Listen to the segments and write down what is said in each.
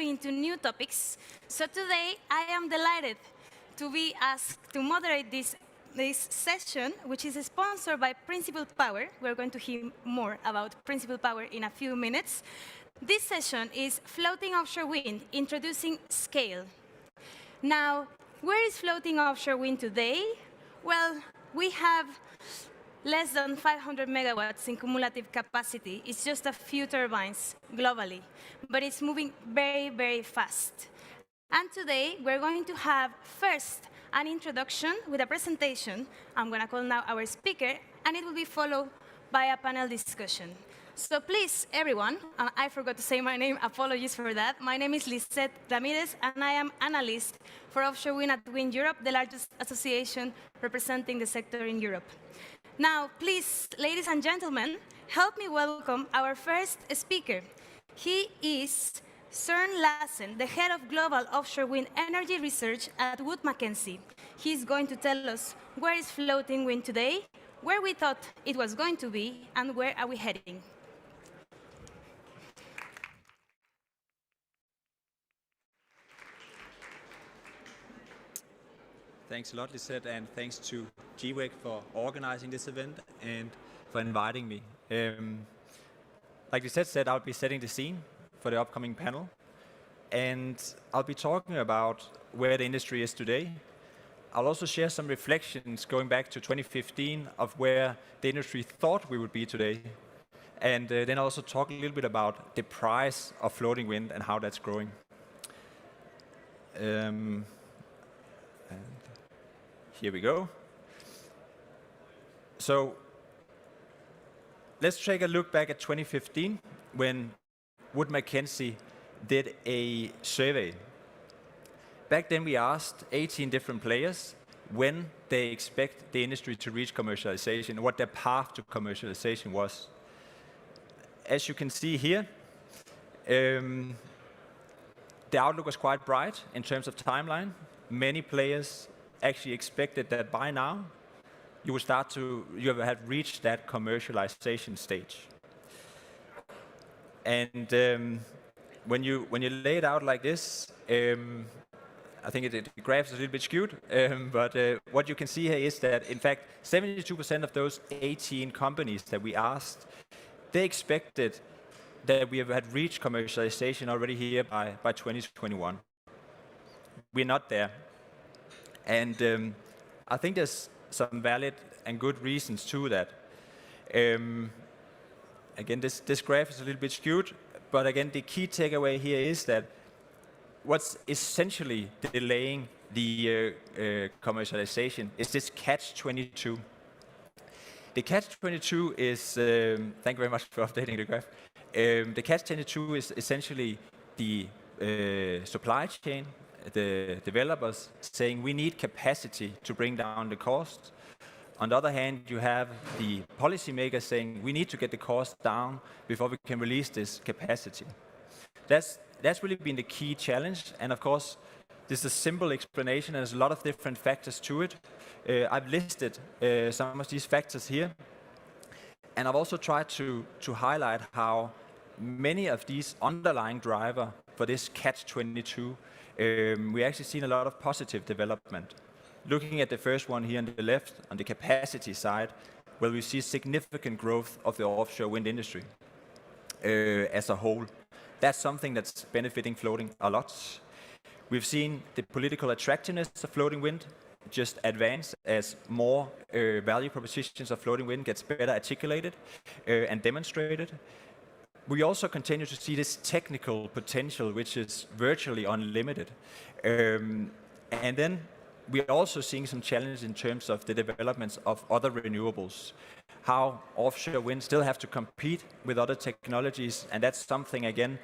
into new topics. So today, I am delighted to be asked to moderate this session, which is sponsored by Principal Power. We're going to hear more about Principal Power in a few minutes. This session is Floating Offshore Wind, Introducing Scale. Now, where is floating offshore wind today? Well, we have less than 500 megawatts in cumulative capacity. It's just a few turbines globally, but it's moving very, very fast. And today, we're going to have first an introduction with a presentation. I'm going to call now our speaker, and it will be followed by a panel discussion. So please, everyone, I forgot to say my name, apologies for that. My name is Lisette Ramirez, and I am analyst for Offshore Wind at Wind Europe, the largest association representing the sector in Europe. Now, please, ladies and gentlemen, help me welcome our first speaker. He is Søren Lassen, the head of Global Offshore Wind Energy Research at Wood Mackenzie. He's going to tell us where is floating wind today, where we thought it was going to be, and where are we heading. Thanks a lot, Lisette, and thanks to GWEC for organizing this event and for inviting me. Like Lisette said, I'll be setting the scene for the upcoming panel, and I'll be talking about where the industry is today. I'll also share some reflections going back to 2015 of where the industry thought we would be today, and then I'll also talk a little bit about the price of floating wind and how that's growing. And here we go. So let's take a look back at 2015 when Wood Mackenzie did a survey. Back then we asked 18 different players when they expect the industry to reach commercialization, what their path to commercialization was. As you can see here, the outlook was quite bright in terms of timeline. Many players actually expected that by now you have reached that commercialization stage. And when you lay it out like this, I think the graph is a little bit skewed, but what you can see here is that, in fact, 72% of those 18 companies that we asked, they expected that we had reached commercialization already here by 2021. We're not there. And I think there's some valid and good reasons to that. Again, this graph is a little bit skewed, but again, the key takeaway here is that what's essentially delaying the commercialization is this catch-22. The catch-22 is, thank you very much for updating the graph. The catch-22 is essentially the supply chain, the developers saying we need capacity to bring down the cost. On the other hand, you have the policymakers saying we need to get the cost down before we can release this capacity. That's really been the key challenge, and of course, this is a simple explanation, and there's a lot of different factors to it. I've listed some of these factors here, and I've also tried to highlight how many of these underlying drivers for this catch-22 we actually seen a lot of positive development. Looking at the first one here on the left, on the capacity side, well, we see significant growth of the offshore wind industry as a whole. That's something that's benefiting floating a lot. We've seen the political attractiveness of floating wind just advance as more value propositions of floating wind gets better articulated and demonstrated. We also continue to see this technical potential, which is virtually unlimited. And then we're also seeing some challenges in terms of the developments of other renewables, how offshore wind still have to compete with other technologies, and that's something, again,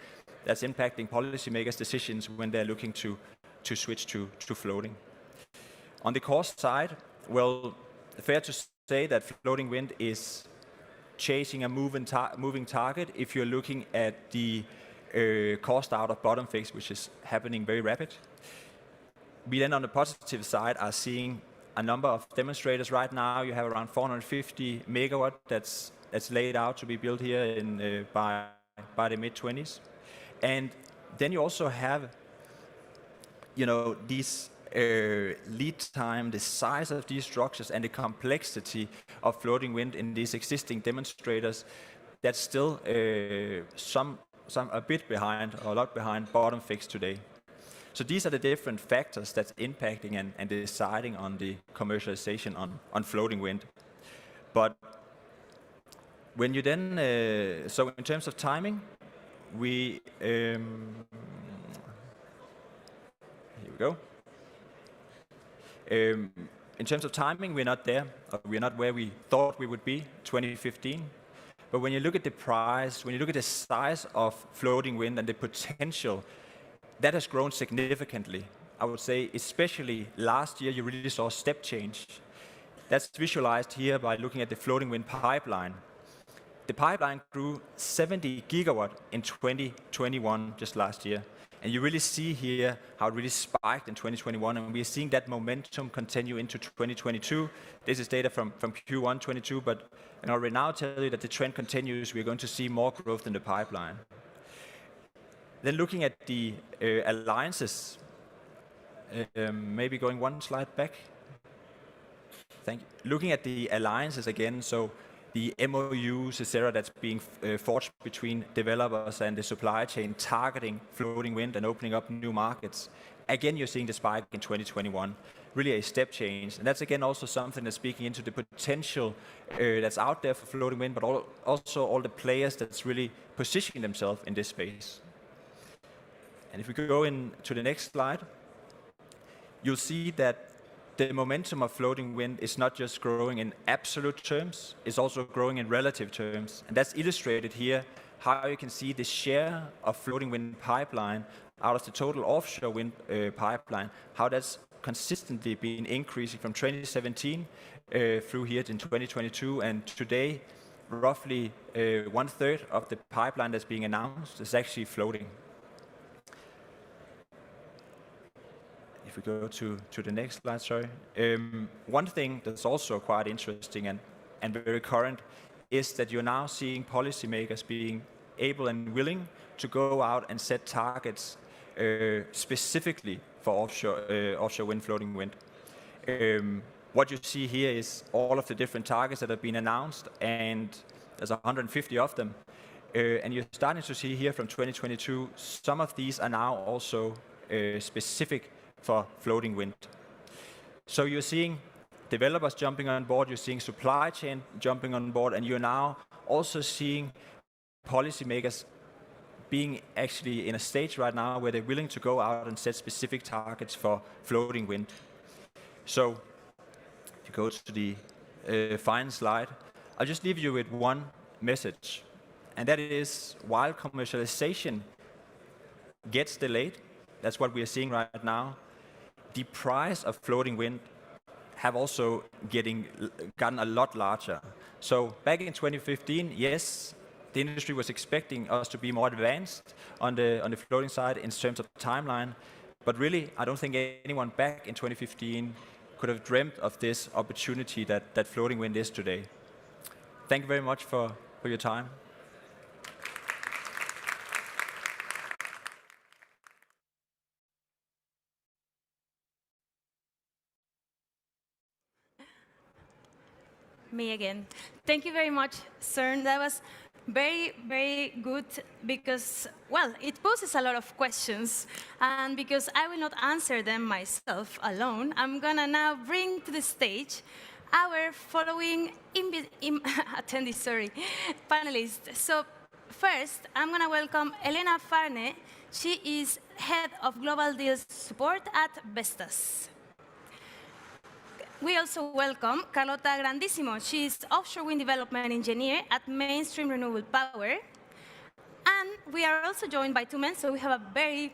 that's impacting policymakers' decisions when they're looking to switch to floating. On the cost side, well, fair to say that floating wind is chasing a moving target if you're looking at the cost out of bottom fix, which is happening very rapid. We then, on the positive side, are seeing a number of demonstrators right now. You have around 450 megawatt that's laid out to be built here in by the mid-20s. And then you also have, these lead time, the size of these structures, and the complexity of floating wind in these existing demonstrators. That's still some a bit behind, or a lot behind bottom fix today. So these are the different factors that's impacting and deciding on the commercialization on floating wind. But when you then, so in terms of timing, here we go. In terms of timing, we're not there. We're not where we thought we would be 2015. But when you look at the price, when you look at the size of floating wind and the potential, that has grown significantly. I would say, especially last year, you really saw a step change. That's visualized here by looking at the floating wind pipeline. The pipeline grew 70 gigawatt in 2021, just last year. And you really see here how it really spiked in 2021, and we are seeing that momentum continue into 2022. This is data from Q1 22, but I can already now tell you that the trend continues. We're going to see more growth in the pipeline. Then looking at the alliances, maybe going one slide back. Thank you. Looking at the alliances again, so the MOUs, etc., that's being forged between developers and the supply chain, targeting floating wind and opening up new markets. Again, you're seeing the spike in 2021, really a step change. And that's again also something that's speaking into the potential that's out there for floating wind, but also all the players that's really positioning themselves in this space. And if we could go into the next slide, you'll see that the momentum of floating wind is not just growing in absolute terms, it's also growing in relative terms. And that's illustrated here, how you can see the share of floating wind pipeline out of the total offshore wind pipeline, how that's consistently been increasing from 2017 through here in 2022, and today, roughly 1/3 of the pipeline that's being announced is actually floating. If we go to the next slide, sorry. One thing that's also quite interesting and very current is that you're now seeing policymakers being able and willing to go out and set targets specifically for offshore wind, floating wind. What you see here is all of the different targets that have been announced, and there's 150 of them. And you're starting to see here from 2022, some of these are now also specific for floating wind. So you're seeing developers jumping on board, you're seeing supply chain jumping on board, and you're now also seeing policymakers being actually in a stage right now where they're willing to go out and set specific targets for floating wind. So if you go to the final slide, I'll just leave you with one message, and that is, while commercialization gets delayed, that's what we are seeing right now, the price of floating wind have also gotten a lot larger. So back in 2015, yes, the industry was expecting us to be more advanced on the floating side in terms of timeline, but really, I don't think anyone back in 2015 could have dreamt of this opportunity that floating wind is today. Thank you very much for your time. Me again. Thank you very much, Søren. That was very, very good because, well, it poses a lot of questions. And because I will not answer them myself alone, I'm going to now bring to the stage our following attendees, panelists. So first, I'm going to welcome Elena Farne. She is Head of Global Deals Support at Vestas. We also welcome Carlota Grandissimo. She is Offshore Wind Development Engineer at Mainstream Renewable Power. And we are also joined by two men, so we have a very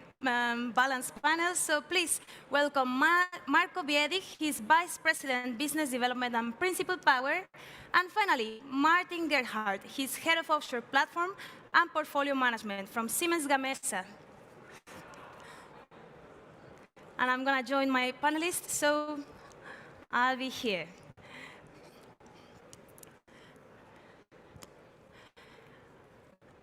balanced panel. So please welcome Marco Biedig. He's Vice President, Business Development and Principal Power. And finally, Martin Gerhardt. He's Head of Offshore Platform and Portfolio Management from Siemens Gamesa. And I'm going to join my panelists. So I'll be here.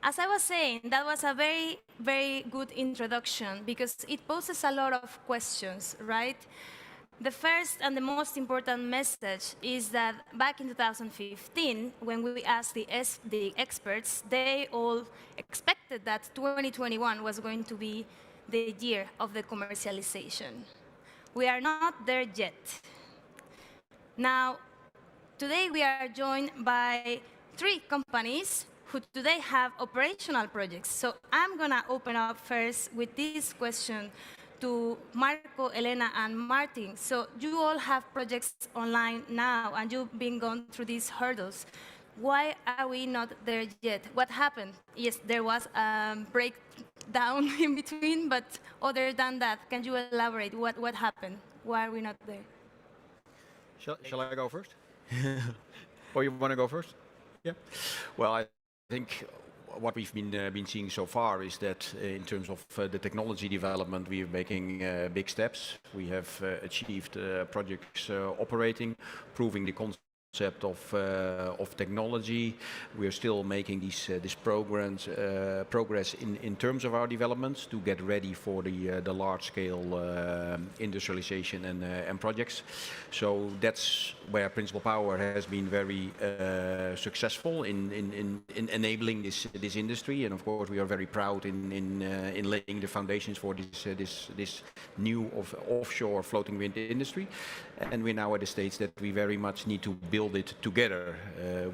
As I was saying, that was a very, very good introduction because it poses a lot of questions, right? The first and the most important message is that back in 2015, when we asked the experts, they all expected that 2021 was going to be the year of the commercialization. We are not there yet. Now, today we are joined by 3 companies who today have operational projects. So I'm going to open up first with this question to Marco, Elena, and Martin. So you all have projects online now, and you've been going through these hurdles. Why are we not there yet? What happened? Yes, there was a breakdown in between, but other than that, can you elaborate what happened? Why are we not there? Shall I go first? Or you want to go first? Yeah. Well, I think what we've been seeing so far is that in terms of the technology development, we are making big steps. We have achieved projects operating, proving the concept of technology. We are still making this progress in terms of our developments to get ready for the large-scale industrialization and projects. So that's where Principal Power has been very successful in enabling this industry, and of course we are very proud in laying the foundations for this new offshore floating wind industry. And we're now at the stage that we very much need to build it together.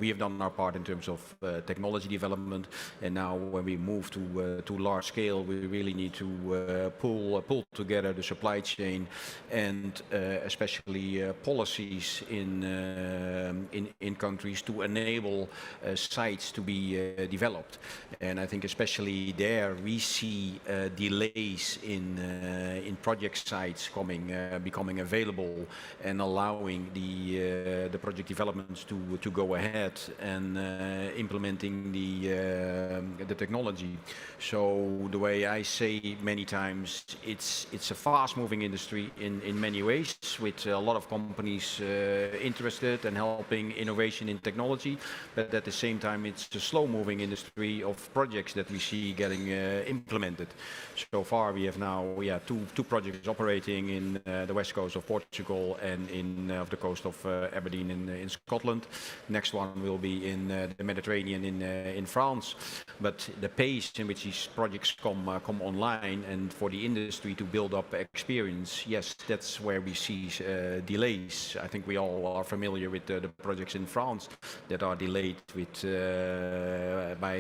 We have done our part in terms of technology development, and now when we move to large scale, we really need to pull together the supply chain and especially policies in countries to enable sites to be developed. And I think especially there we see delays in project sites becoming available and allowing the project developments to go ahead and implementing the technology. So the way I say many times, it's a fast-moving industry in many ways, with a lot of companies interested and helping innovation in technology, but at the same time it's a slow-moving industry of projects that we see getting implemented. So far we have now two projects operating in the west coast of Portugal and off the coast of Aberdeen in Scotland. Next one will be in the Mediterranean in France. But the pace in which these projects come online, and for the industry to build up experience, yes, that's where we see delays. I think we all are familiar with the projects in France that are delayed with by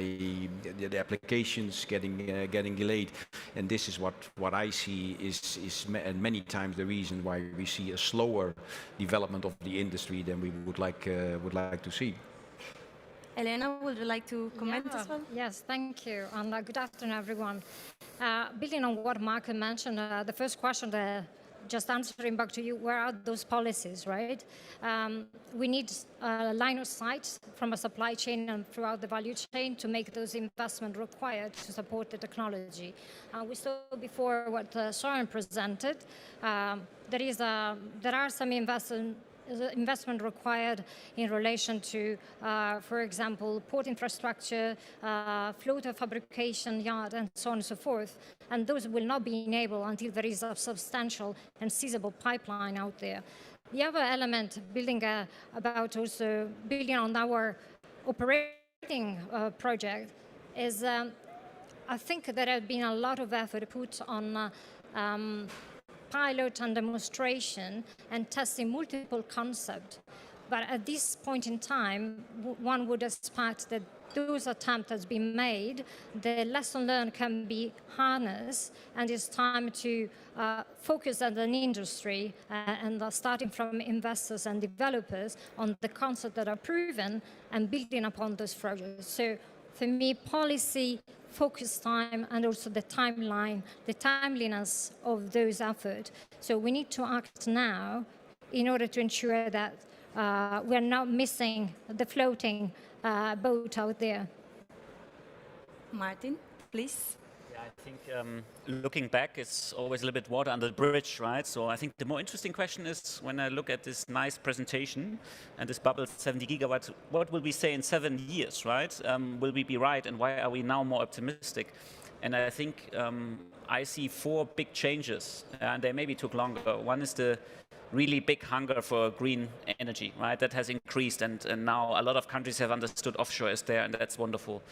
the applications getting delayed, and this is what I see is many times the reason why we see a slower development of the industry than we would like to see. Elena, would you like to comment as well? Yes, thank you, and good afternoon, everyone. Building on what Marco mentioned, the first question, just answering back to you, where are those policies, right? We need a line of sight from a supply chain and throughout the value chain to make those investments required to support the technology. We saw before what Søren presented. There are some investment required in relation to, for example, port infrastructure, floater fabrication yard, and so on and so forth. And those will not be enabled until there is a substantial and seizable pipeline out there. The other element, building on our operating project, is I think there has been a lot of effort put on pilot and demonstration and testing multiple concepts. But at this point in time, one would expect that those attempts have been made, the lesson learned can be harnessed, and it's time to focus as an industry and starting from investors and developers on the concepts that are proven and building upon those projects. So for me, policy, focus time, and also the timeline, the timeliness of those efforts. So we need to act now in order to ensure that we're not missing the floating boat out there. Martin, please. Yeah, I think looking back, it's always a little bit water under the bridge, right? So I think the more interesting question is when I look at this nice presentation and this bubble 70 gigawatts, what will we say in 7 years, right? Will we be right, and why are we now more optimistic? And I think I see 4 big changes, and they maybe took longer. One is the really big hunger for green energy, right? That has increased, and now a lot of countries have understood offshore is there, and that's wonderful.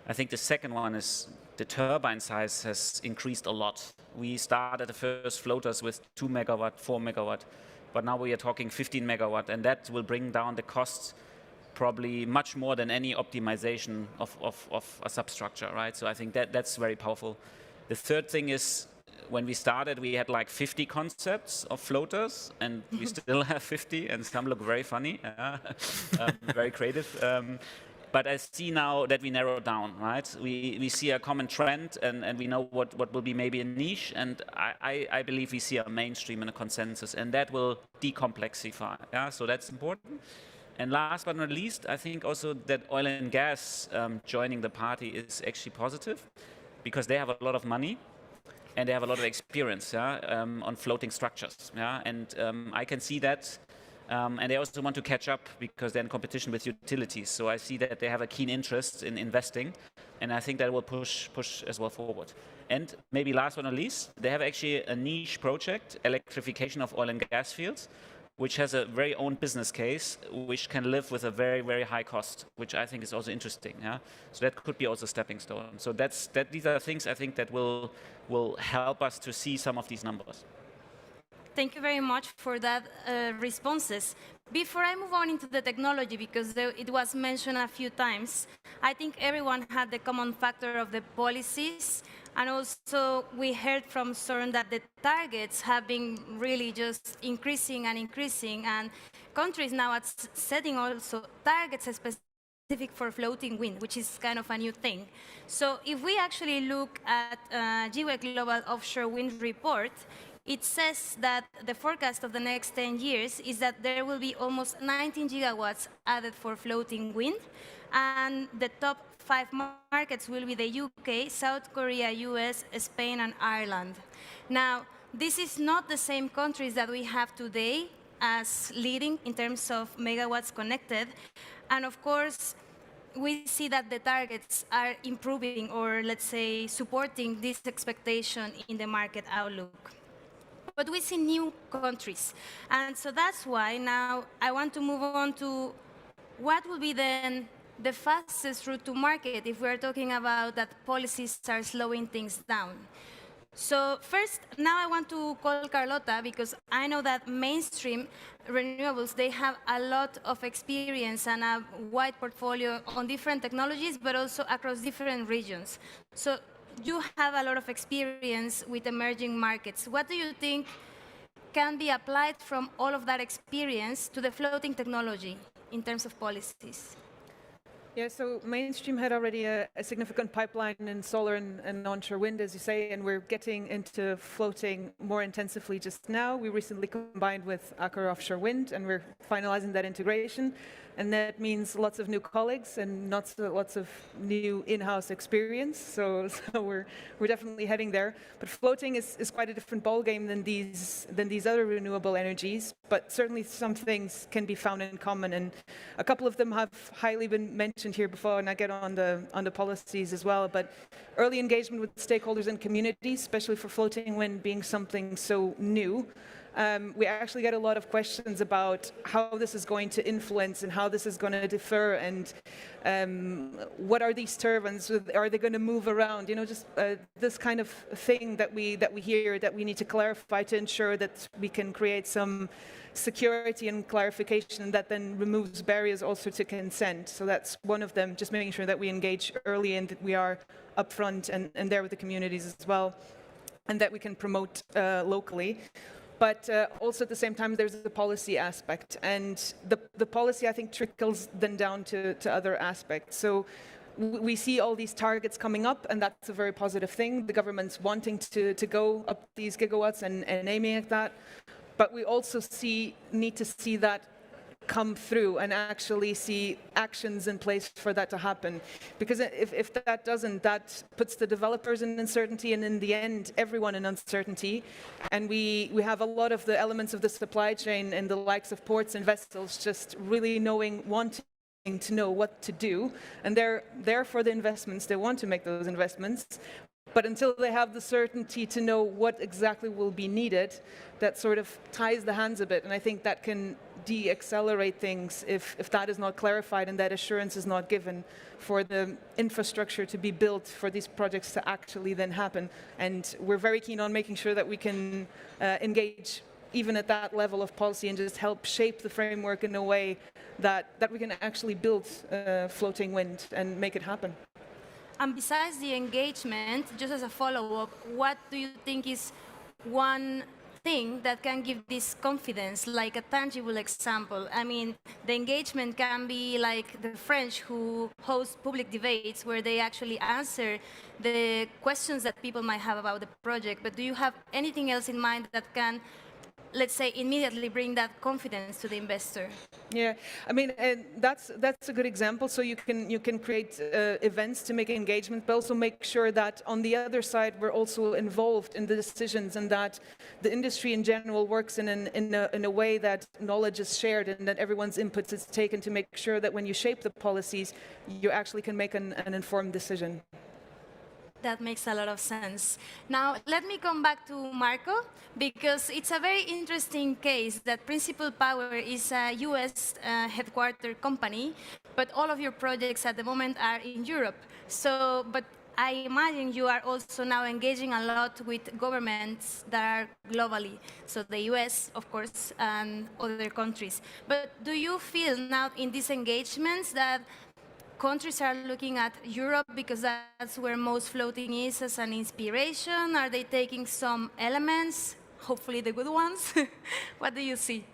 I think the second one is the turbine size has increased a lot. We started the first floaters with 2 megawatt, 4 megawatt, but now we are talking 15 megawatt, and that will bring down the costs probably much more than any optimization of a substructure, right? So I think that's very powerful. The third thing is when we started, we had like 50 concepts of floaters, and we still have 50, and some look very funny, very creative. But I see now that we narrow down, right? We see a common trend, and we know what will be maybe a niche, and I believe we see a mainstream and a consensus, and that will decomplexify. Yeah, so that's important. And last but not least, I think also that oil and gas joining the party is actually positive, because they have a lot of money and they have a lot of experience, yeah, on floating structures. Yeah? And I can see that. And they also want to catch up because they're in competition with utilities. So I see that they have a keen interest in investing, and I think that will push as well forward. And maybe last but not least, they have actually a niche project, electrification of oil and gas fields, which has a very own business case, which can live with a very, very high cost, which I think is also interesting. Yeah? So that could be also a stepping stone. So these are things I think that will help us to see some of these numbers. Thank you very much for that responses. Before I move on into the technology, because it was mentioned a few times, I think everyone had the common factor of the policies, and also we heard from Søren that the targets have been really just increasing and increasing, and countries now are setting also targets specific for floating wind, which is kind of a new thing. So if we actually look at GWEC Global Offshore Wind Report, it says that the forecast of the next 10 years is that there will be almost 19 gigawatts added for floating wind, and the top 5 markets will be the UK, South Korea, US, Spain, and Ireland. Now, this is not the same countries that we have today as leading in terms of megawatts connected, and of course, we see that the targets are improving, or let's say supporting this expectation in the market outlook. But we see new countries. And so that's why now I want to move on to what will be then the fastest route to market if we're talking about that policies are slowing things down. So first, now I want to call Carlota, because I know that mainstream renewables, they have a lot of experience and a wide portfolio on different technologies, but also across different regions. So you have a lot of experience with emerging markets. What do you think can be applied from all of that experience to the floating technology in terms of policies? Yeah, so mainstream had already a significant pipeline in solar and onshore wind, as you say, and we're getting into floating more intensively just now. We recently combined with Aker Offshore Wind, and we're finalizing that integration. And that means lots of new colleagues and lots of new in-house experience. So we're definitely heading there. But floating is quite a different ballgame than these other renewable energies. But certainly some things can be found in common, and a couple of them have highly been mentioned here before. And I get on the policies as well. But early engagement with stakeholders and communities, especially for floating wind being something so new. We actually get a lot of questions about how this is going to influence and how this is going to differ, and what are these turbines? Are they going to move around? You know, just this kind of thing that we hear that we need to clarify to ensure that we can create some security and clarification that then removes barriers also to consent. So that's one of them, just making sure that we engage early and that we are upfront and there with the communities as well, and that we can promote locally. But also at the same time, there's the policy aspect. And the policy, I think, trickles then down to other aspects. So we see all these targets coming up, and that's a very positive thing. The government's wanting to go up these gigawatts and aiming at that. But we also need to see that come through and actually see actions in place for that to happen. Because if that doesn't, that puts the developers in uncertainty, and in the end, everyone in uncertainty. And we have a lot of the elements of the supply chain and the likes of ports and vessels just really wanting to know what to do. And they're there for the investments. They want to make those investments. But until they have the certainty to know what exactly will be needed, that sort of ties the hands a bit. And I think that can de-accelerate things if that is not clarified and that assurance is not given for the infrastructure to be built for these projects to actually then happen. And we're very keen on making sure that we can engage even at that level of policy and just help shape the framework in a way that we can actually build floating wind and make it happen. And besides the engagement, just as a follow-up, what do you think is one thing that can give this confidence, like a tangible example? I mean, the engagement can be like the French who host public debates where they actually answer the questions that people might have about the project. But do you have anything else in mind that can, let's say, immediately bring that confidence to the investor? Yeah, I mean, that's a good example. So you can create events to make engagement, but also make sure that on the other side we're also involved in the decisions, and that the industry in general works in a way that knowledge is shared and that everyone's input is taken to make sure that when you shape the policies, you actually can make an informed decision. That makes a lot of sense. Now, let me come back to Marco, because it's a very interesting case that Principal Power is a US headquartered company, but all of your projects at the moment are in Europe. So, but I imagine you are also now engaging a lot with governments that are globally, so the US, of course, and other countries. But do you feel now in these engagements that countries are looking at Europe because that's where most floating is as an inspiration? Are they taking some elements, hopefully the good ones? What do you see?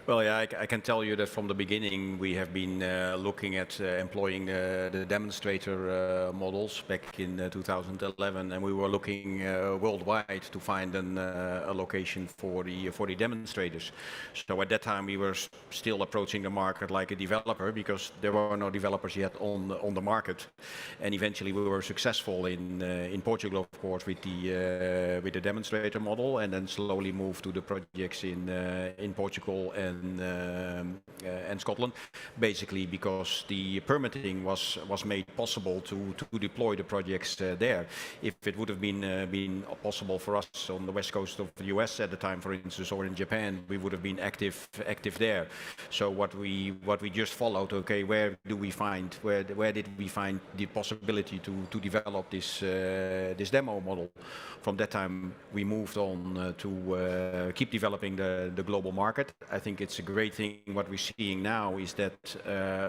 Well, yeah, I can tell you that from the beginning we have been looking at employing the demonstrator models back in 2011, and we were looking worldwide to find a location for the demonstrators. So at that time we were still approaching the market like a developer, because there were no developers yet on the market. And eventually we were successful in Portugal, of course, with the demonstrator model, and then slowly moved to the projects in Portugal and Scotland, basically because the permitting was made possible to deploy the projects there. If it would have been possible for us on the west coast of the US at the time, for instance, or in Japan, we would have been active there. So what we just followed, okay, where did we find the possibility to develop this demo model? From that time we moved on to keep developing the global market. I think it's a great thing. What we're seeing now is that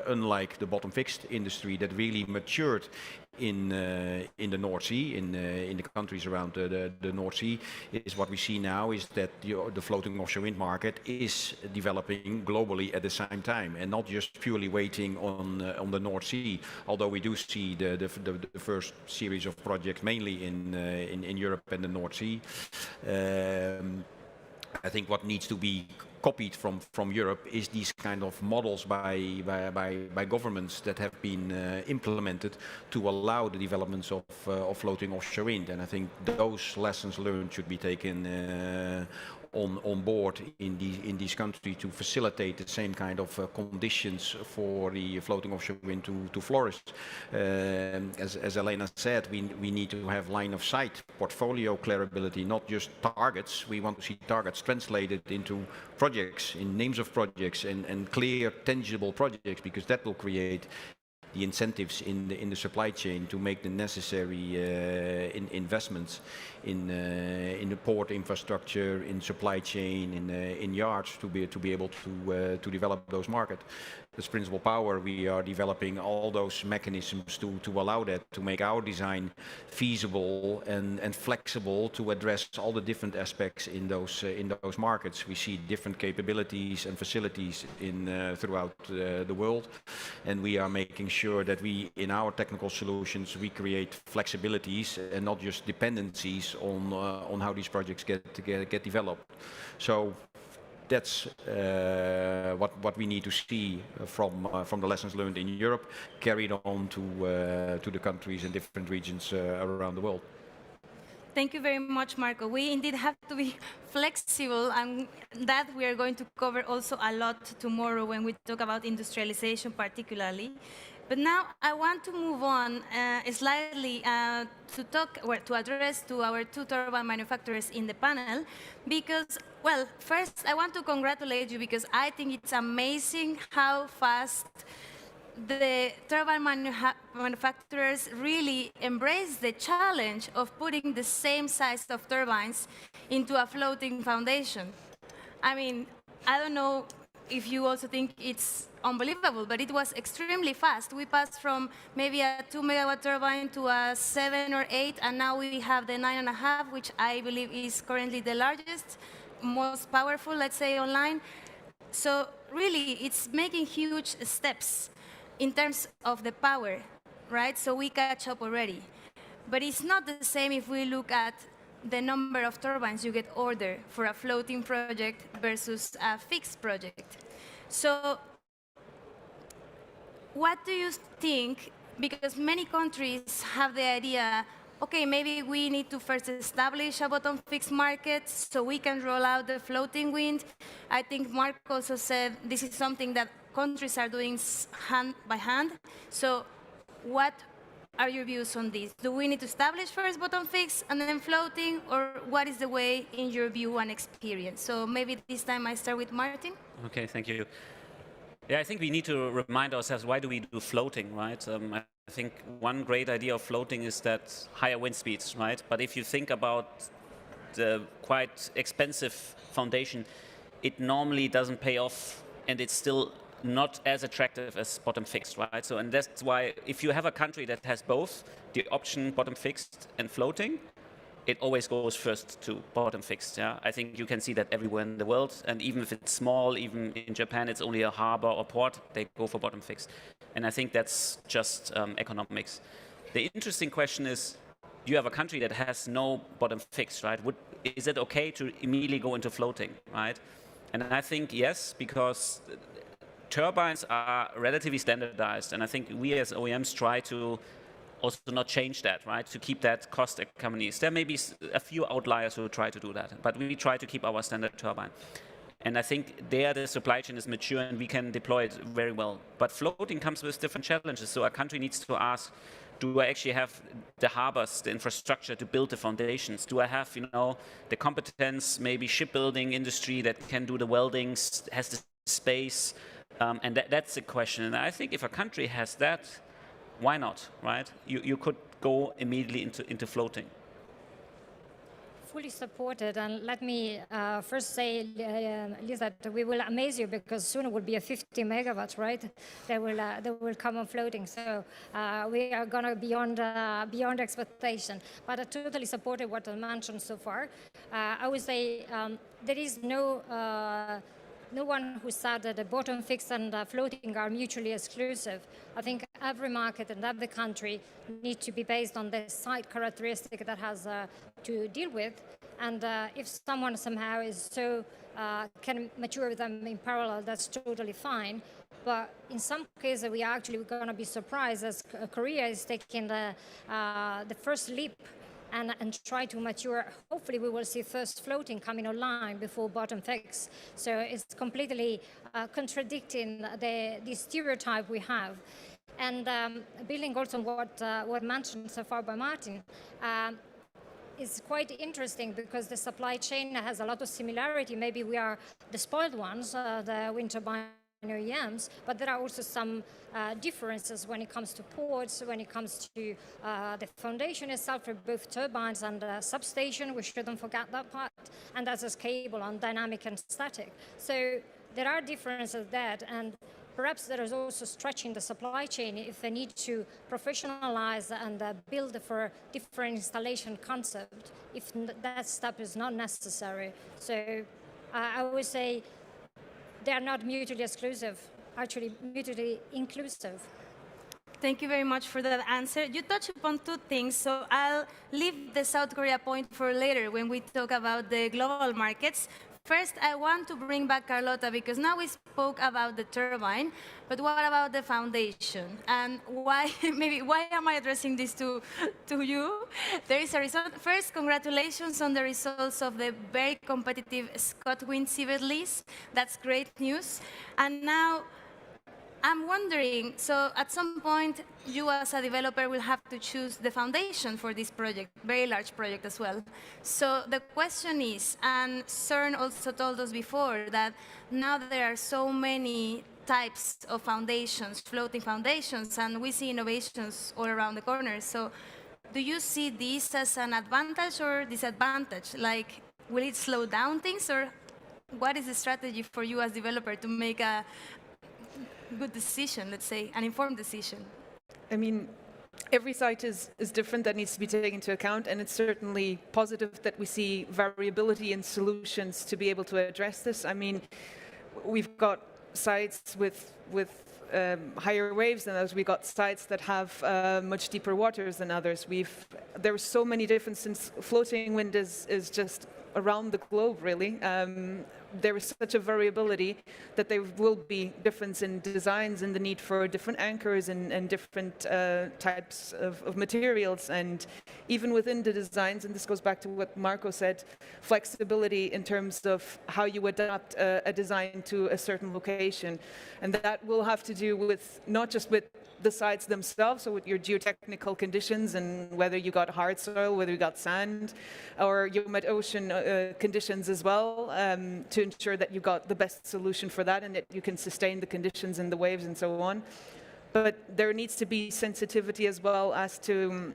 unlike the bottom fixed industry that really matured in the North Sea, in the countries around the North Sea, is what we see now is that the floating offshore wind market is developing globally at the same time, and not just purely waiting on the North Sea. Although we do see the first series of projects mainly in Europe and the North Sea. I think what needs to be copied from Europe is these kind of models by governments that have been implemented to allow the developments of floating offshore wind. And I think those lessons learned should be taken on board in these countries to facilitate the same kind of conditions for the floating offshore wind to flourish. As Elena said, we need to have line of sight, portfolio clarity, not just targets. We want to see targets translated into projects, in names of projects, and clear, tangible projects, because that will create the incentives in the supply chain to make the necessary investments in the port infrastructure, in supply chain, in yards to be able to develop those markets. As Principal Power, we are developing all those mechanisms to allow that, to make our design feasible and flexible to address all the different aspects in those markets. We see different capabilities and facilities throughout the world, and we are making sure that we, in our technical solutions, we create flexibilities and not just dependencies on how these projects get developed. So that's what we need to see from the lessons learned in Europe, carried on to the countries and different regions around the world. Thank you very much, Marco. We indeed have to be flexible, and that we are going to cover also a lot tomorrow when we talk about industrialization particularly. But now I want to move on slightly to talk, or to address to our two turbine manufacturers in the panel, because, well, first I want to congratulate you because I think it's amazing how fast the turbine manufacturers really embrace the challenge of putting the same size of turbines into a floating foundation. I mean, I don't know if you also think it's unbelievable, but it was extremely fast. We passed from maybe a 2-megawatt turbine to a 7 or 8, and now we have the 9.5, which I believe is currently the largest, most powerful, let's say, online. So really, it's making huge steps in terms of the power, right? So we catch up already. But it's not the same if we look at the number of turbines you get ordered for a floating project versus a fixed project. So what do you think? Because many countries have the idea, okay, maybe we need to first establish a bottom fixed market so we can roll out the floating wind. I think Mark also said this is something that countries are doing hand by hand. So what are your views on this? Do we need to establish first bottom fixed and then floating, or what is the way, in your view and experience? So maybe this time I start with Martin. Okay, thank you. Yeah, I think we need to remind ourselves, why do we do floating, right? I think one great idea of floating is that higher wind speeds, right? But if you think about the quite expensive foundation, it normally doesn't pay off, and it's still not as attractive as bottom fixed, right? So, and that's why if you have a country that has both the option bottom fixed and floating, it always goes first to bottom fixed. Yeah, I think you can see that everywhere in the world, and even if it's small, even in Japan, it's only a harbor or port, they go for bottom fixed. And I think that's just economics. The interesting question is, you have a country that has no bottom fixed, right? Is it okay to immediately go into floating, right? And I think yes, because turbines are relatively standardized, and I think we as OEMs try to also not change that, right? To keep that cost economies. There may be a few outliers who try to do that, but we try to keep our standard turbine. And I think there the supply chain is mature and we can deploy it very well. But floating comes with different challenges. So a country needs to ask, do I actually have the harbors, the infrastructure to build the foundations? Do I have, the competence, maybe shipbuilding industry that can do the weldings, has the space? And that's the question. And I think if a country has that, why not, right? You could go immediately into floating. Fully supported, and let me first say, Lisa, that we will amaze you because soon it will be a 50 megawatts, right? They will come on floating. So we are going to beyond expectation. But I totally supported what I mentioned so far. I would say there is no one who said that the bottom fixed and floating are mutually exclusive. I think every market and every country needs to be based on the site characteristic that has to deal with. And if someone somehow is can mature them in parallel, that's totally fine. But in some cases, we are actually going to be surprised as Korea is taking the first leap and try to mature. Hopefully we will see first floating coming online before bottom fixed. So it's completely contradicting the stereotype we have. And building also on what mentioned so far by Martin, is quite interesting because the supply chain has a lot of similarity. Maybe we are the spoiled ones, the wind turbine OEMs, but there are also some differences when it comes to ports, when it comes to the foundation itself for both turbines and substation. We shouldn't forget that part. And as a cable on dynamic and static. So there are differences there, and perhaps there is also stretching the supply chain if they need to professionalize and build for different installation concept, if that step is not necessary. So I would say they are not mutually exclusive, actually mutually inclusive. Thank you very much for that answer. You touched upon two things, so I'll leave the South Korea point for later when we talk about the global markets. First, I want to bring back Carlota because now we spoke about the turbine, but what about the foundation? And why, maybe, why am I addressing this to you? There is a reason. First, congratulations on the results of the very competitive ScotWind seabed lease. That's great news. And now, I'm wondering, so at some point, you as a developer will have to choose the foundation for this project, very large project as well. So the question is, and CERN also told us before that now there are so many types of foundations, floating foundations, and we see innovations all around the corner. So do you see this as an advantage or disadvantage? Like, will it slow down things, or what is the strategy for you as developer to make a good decision, let's say, an informed decision? I mean, every site is different, that needs to be taken into account, and it's certainly positive that we see variability in solutions to be able to address this. I mean, we've got sites with higher waves than others. We've got sites that have much deeper waters than others. There are so many differences. Floating wind is just around the globe, really. There is such a variability that there will be difference in designs and the need for different anchors and different types of materials. And even within the designs, and this goes back to what Marco said, flexibility in terms of how you adapt a design to a certain location. And that will have to do with not just with the sites themselves, so with your geotechnical conditions and whether you got hard soil, whether you got sand, or you met ocean conditions as well, to ensure that you got the best solution for that and that you can sustain the conditions and the waves and so on. But there needs to be sensitivity as well as to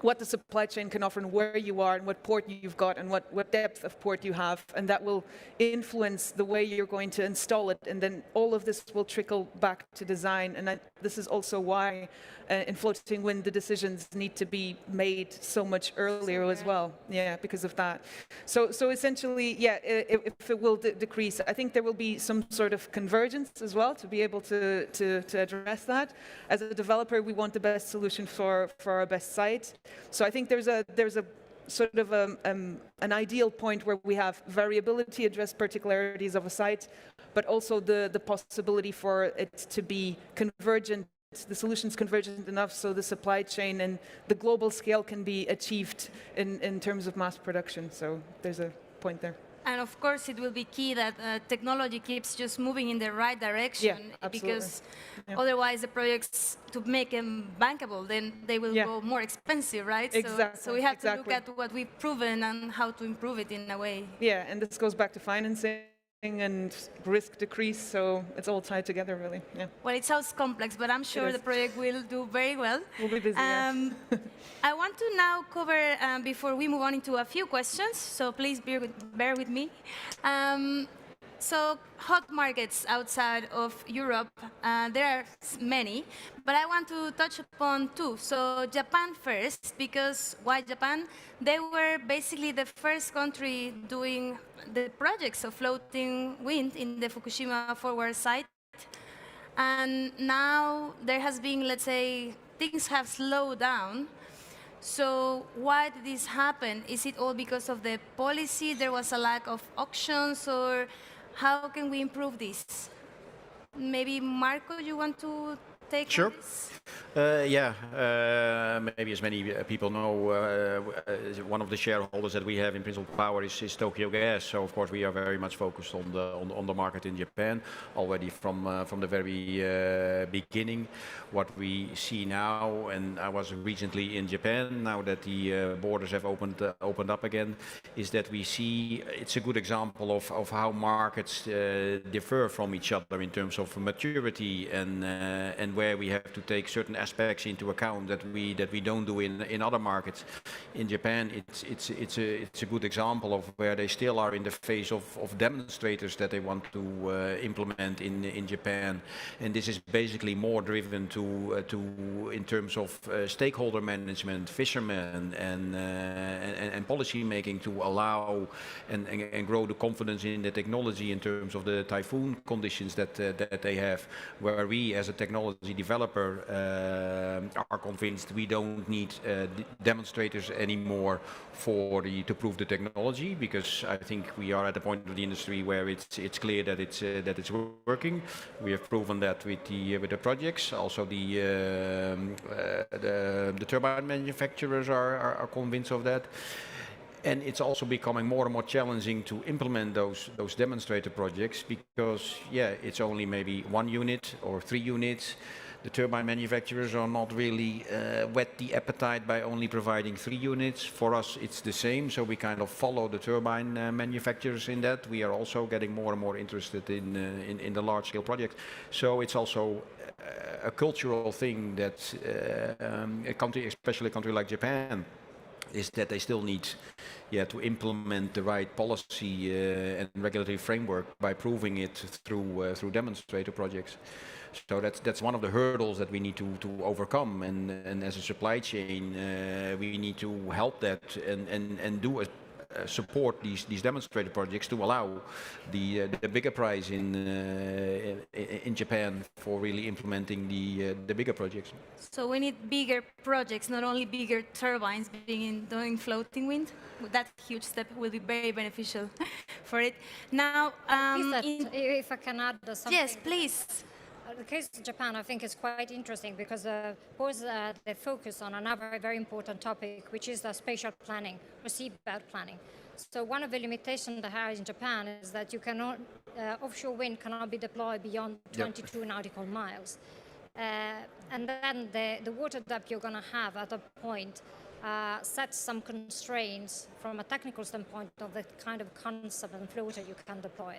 what the supply chain can offer and where you are and what port you've got and what depth of port you have, and that will influence the way you're going to install it, and then all of this will trickle back to design. And this is also why in floating wind the decisions need to be made so much earlier as well, yeah, because of that. So essentially, yeah, if it will decrease, I think there will be some sort of convergence as well to be able to address that. As a developer, we want the best solution for our best site. So I think there's a sort of an ideal point where we have variability, address particularities of a site, but also the possibility for it to be convergent, the solutions convergent enough so the supply chain and the global scale can be achieved in terms of mass production. So there's a point there. And of course, it will be key that technology keeps just moving in the right direction, because otherwise the projects, to make them bankable, then they will go more expensive, right? Exactly. So we have to look at what we've proven and how to improve it in a way. Yeah, and this goes back to financing and risk decrease, so it's all tied together, really. Yeah. Well, it sounds complex, but I'm sure the project will do very well. We'll be busy. I want to now cover, before we move on into a few questions, so please bear with me. So hot markets outside of Europe, there are many, but I want to touch upon two. So Japan first, because why Japan? They were basically the first country doing the projects of floating wind in the Fukushima forward site. And now there has been, let's say, things have slowed down. So why did this happen? Is it all because of the policy? There was a lack of auctions, or how can we improve this? Maybe Marco, you want to take on this? Maybe as many people know, one of the shareholders that we have in Principal Power is Tokyo Gas. So of course we are very much focused on the market in Japan already from the very beginning. What we see now, and I was recently in Japan now that the borders have opened up again, is that we see it's a good example of how markets differ from each other in terms of maturity and where we have to take certain aspects into account that we don't do in other markets. In Japan, it's a good example of where they still are in the phase of demonstrators that they want to implement in Japan, and this is basically more driven to in terms of stakeholder management, fishermen, and policy making to allow and grow the confidence in the technology in terms of the typhoon conditions that they have, where we as a technology technology developer are convinced we don't need demonstrators anymore to prove the technology, because I think we are at the point of the industry where it's clear that it's working. We have proven that with the projects. Also the turbine manufacturers are convinced of that. And it's also becoming more and more challenging to implement those demonstrator projects, because, yeah, it's only maybe 1 unit or 3 units. The turbine manufacturers are not really whet the appetite by only providing 3 units. For us, it's the same, so we kind of follow the turbine manufacturers in that. We are also getting more and more interested in the large-scale projects. So it's also a cultural thing that a country, especially a country like Japan, is that they still need to implement the right policy and regulatory framework by proving it through demonstrator projects. So that's one of the hurdles that we need to overcome, and as a supply chain we need to help that and do support these demonstrator projects to allow the bigger prize in Japan for really implementing the bigger projects. So we need bigger projects, not only bigger turbines doing floating wind. That huge step will be very beneficial for it. Now, if I can add something. Yes, please. The case of Japan, I think, is quite interesting because they focus on another very important topic, which is the spatial planning, or seabed planning. So one of the limitations they have in Japan is that you cannot, offshore wind cannot be deployed beyond 22 nautical miles. And then the water depth you're going to have at a point sets some constraints from a technical standpoint of the kind of concept and floater you can deploy.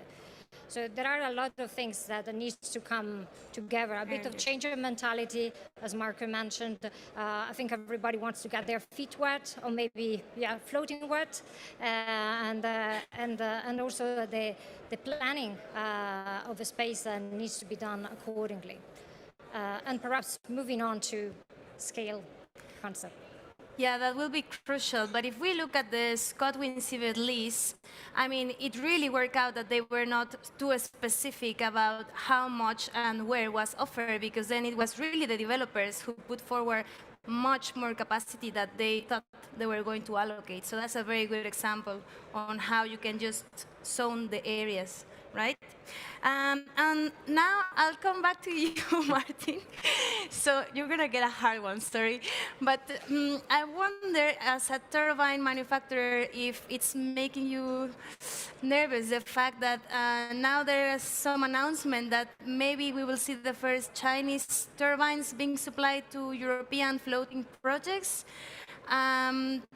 So there are a lot of things that needs to come together, a bit of change of mentality, as Marco mentioned. I think everybody wants to get their feet wet, or maybe floating wet, and also the planning of the space needs to be done accordingly. And perhaps moving on to scale concept. Yeah, that will be crucial. But if we look at the ScotWind seabed lease, I mean, it really worked out that they were not too specific about how much and where was offered, because then it was really the developers who put forward much more capacity that they thought they were going to allocate. So that's a very good example on how you can just zone the areas, right? And now I'll come back to you, Martin. So you're going to get a hard one, sorry. But I wonder, as a turbine manufacturer, if it's making you nervous, the fact that now there's some announcement that maybe we will see the first Chinese turbines being supplied to European floating projects.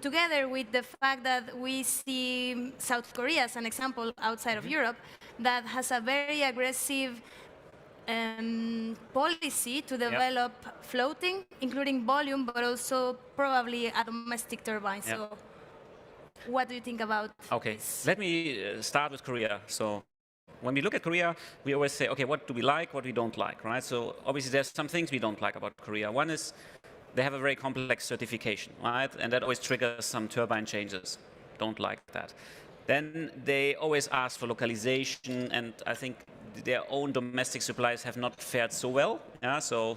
Together with the fact that we see South Korea as an example outside of Europe that has a very aggressive policy to develop floating, including volume, but also probably a domestic turbine. So what do you think about this? Let me start with Korea. So when we look at Korea, we always say, okay, what do we like, what we don't like, right? So obviously there's some things we don't like about Korea. One is they have a very complex certification, right? And that always triggers some turbine changes. Don't like that. Then they always ask for localization, and I think their own domestic suppliers have not fared so well. Yeah, so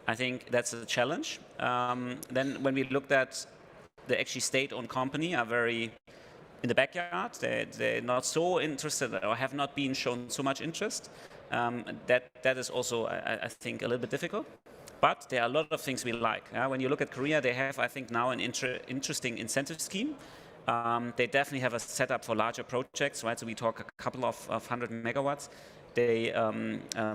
I think that's a challenge. Then when we looked at the actually state-owned company are very in the backyard. They're not so interested or have not been shown so much interest. That is also, I think, a little bit difficult. But there are a lot of things we like. When you look at Korea, they have, I think, now an interesting incentive scheme. They definitely have a setup for larger projects, right? So we talk a couple of 100 megawatts.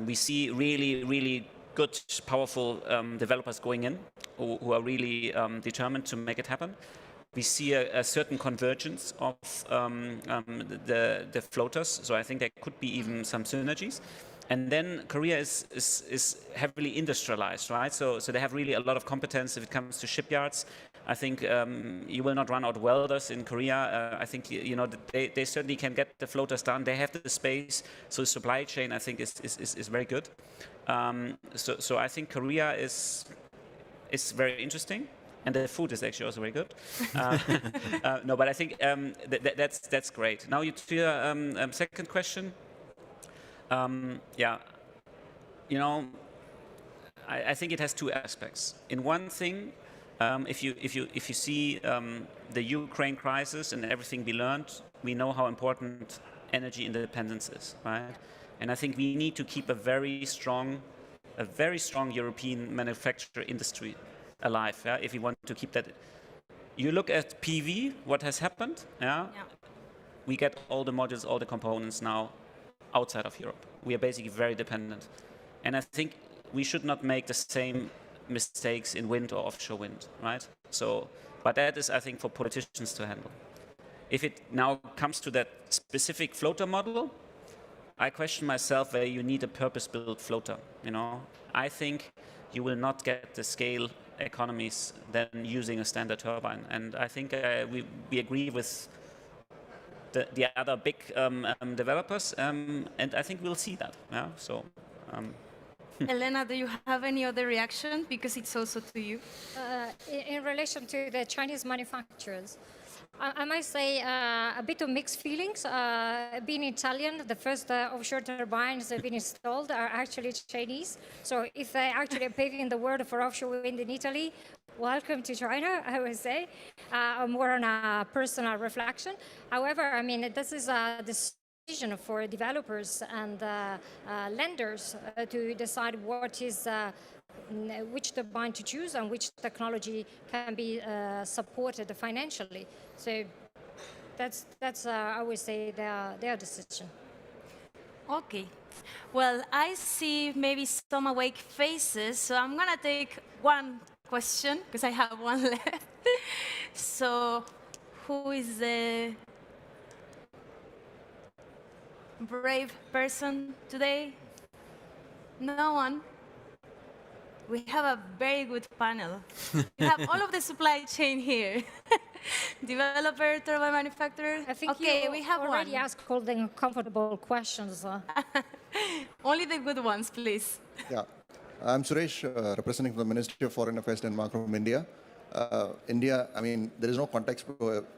We see really, really good, powerful developers going in who are really determined to make it happen. We see a certain convergence of the floaters, so I think there could be even some synergies. And then Korea is heavily industrialized, right? So they have really a lot of competence if it comes to shipyards. I think you will not run out welders in Korea. I think they certainly can get the floaters done. They have the space, so the supply chain I think is very good. So I think Korea is very interesting, and the food is actually also very good. No, but I think that's great. Now to your second question. I think it has two aspects. In one thing, if you see the Ukraine crisis and everything we learned, we know how important energy independence is, right? And I think we need to keep a very strong European manufacturing industry alive, yeah, if we want to keep that. You look at PV, what has happened, yeah? Yeah. We get all the modules, all the components now outside of Europe. We are basically very dependent. And I think we should not make the same mistakes in wind or offshore wind, right? So, but that is, I think, for politicians to handle. If it now comes to that specific floater model, I question myself whether you need a purpose-built floater. You know, I think you will not get the scale economies than using a standard turbine. And I think we agree with the other big developers, and I think we'll see that. Yeah. So. Elena, do you have any other reaction? Because it's also to you. In relation to the Chinese manufacturers, I must say a bit of mixed feelings. Being Italian, the first offshore turbines that have been installed are actually Chinese. So if they actually are paving the world for offshore wind in Italy, welcome to China, I would say, more on a personal reflection. However, I mean, this is a decision for developers and lenders to decide what is which turbine to choose and which technology can be supported financially. So that's I would say their decision. Okay. Well, I see maybe some awake faces, so I'm gonna take one question because I have one left. So, who is the brave person today? No one. We have a very good panel. We have all of the supply chain here. Developer, turbine manufacturer. I think okay, you we have already one. asked all the uncomfortable questions. Only the good ones, please. Yeah, I'm Suresh, representing from the Ministry of Foreign Affairs Denmark from India. India, I mean, there is no context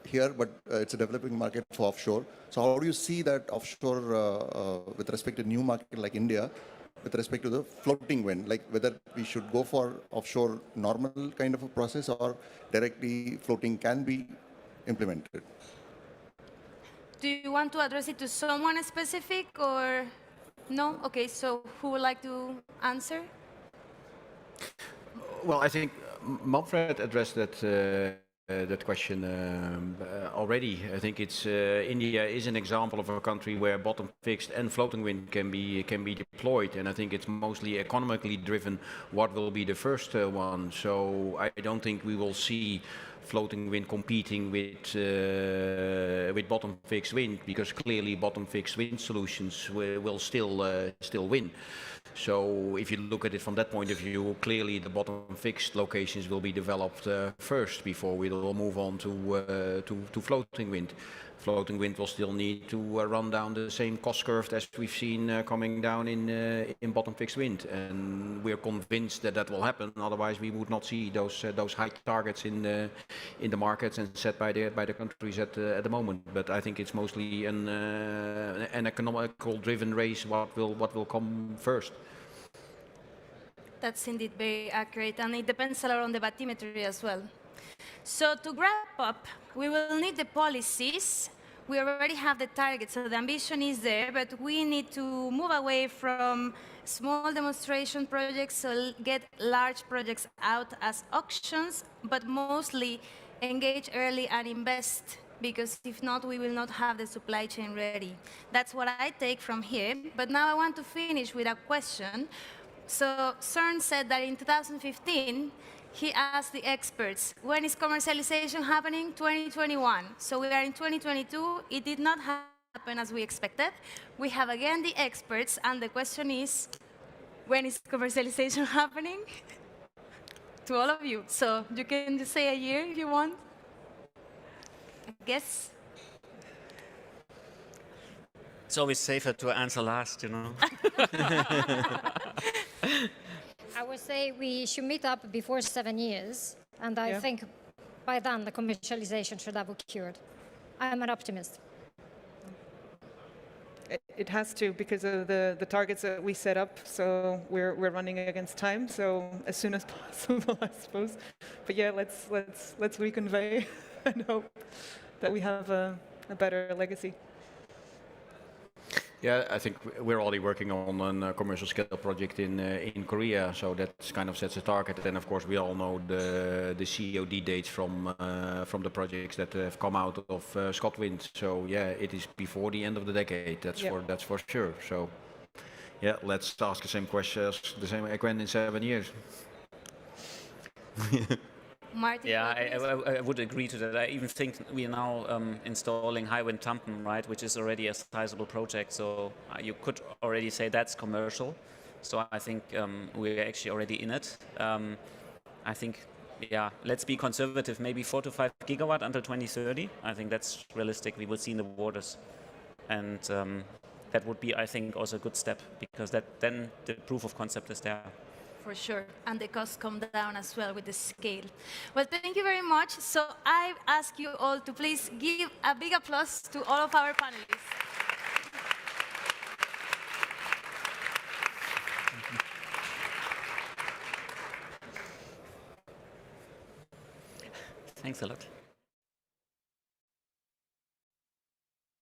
here, but it's a developing market for offshore. So how do you see that offshore with respect to new market like India, with respect to the floating wind, like whether we should go for offshore normal kind of a process or directly floating can be implemented? Do you want to address it to someone specific or no? Okay, so who would like to answer? Well, I think Manfred addressed that question already. I think it's India is an example of a country where bottom fixed and floating wind can be deployed, and I think it's mostly economically driven what will be the first one. So I don't think we will see floating wind competing with bottom fixed wind, because clearly bottom fixed wind solutions will still win. So if you look at it from that point of view, clearly the bottom fixed locations will be developed first before we will move on to floating wind. Floating wind will still need to run down the same cost curve as we've seen coming down in bottom fixed wind, and we're convinced that that will happen. Otherwise, we would not see those high targets in the markets and set by the countries at the moment. But I think it's mostly an economical driven race. What will come first? That's indeed very accurate, and it depends a lot on the bathymetry as well. So to wrap up, we will need the policies. We already have the targets, so the ambition is there, but we need to move away from small demonstration projects, so get large projects out as auctions, but mostly engage early and invest, because if not, we will not have the supply chain ready. That's what I take from here, but now I want to finish with a question. So CERN said that in 2015, he asked the experts, when is commercialization happening? 2021. So we are in 2022. It did not happen as we expected. We have again the experts, and the question is, when is commercialization happening? To all of you. So you can just say a year if you want. I guess. It's always safer to answer last, you know. I would say we should meet up before 7 years, and I think by then the commercialization should have occurred. I'm an optimist. it has to because of the targets that we set up. So we're running against time. So as soon as possible, I suppose. But yeah, let's reconvey and hope that we have a better legacy. Yeah, I think we're already working on a commercial scale project in Korea, so that kind of sets a target. And of course, we all know the COD dates from the projects that have come out of ScotWind. So yeah, it is before the end of the decade. That's for sure. So yeah, let's ask the same questions, the same again in 7 years. Martin? Yeah, please. I would agree to that. I even think we are now installing Hywind Tampen, right, which is already a sizable project. So you could already say that's commercial. So I think we're actually already in it. I think, yeah, let's be conservative. Maybe 4 to 5 gigawatt until 2030. I think that's realistic. We will see in the waters, and that would be, I think, also a good step because then the proof of concept is there. For sure, and the costs come down as well with the scale. Well, thank you very much. So I ask you all to please give a big applause to all of our panelists. Thanks a lot.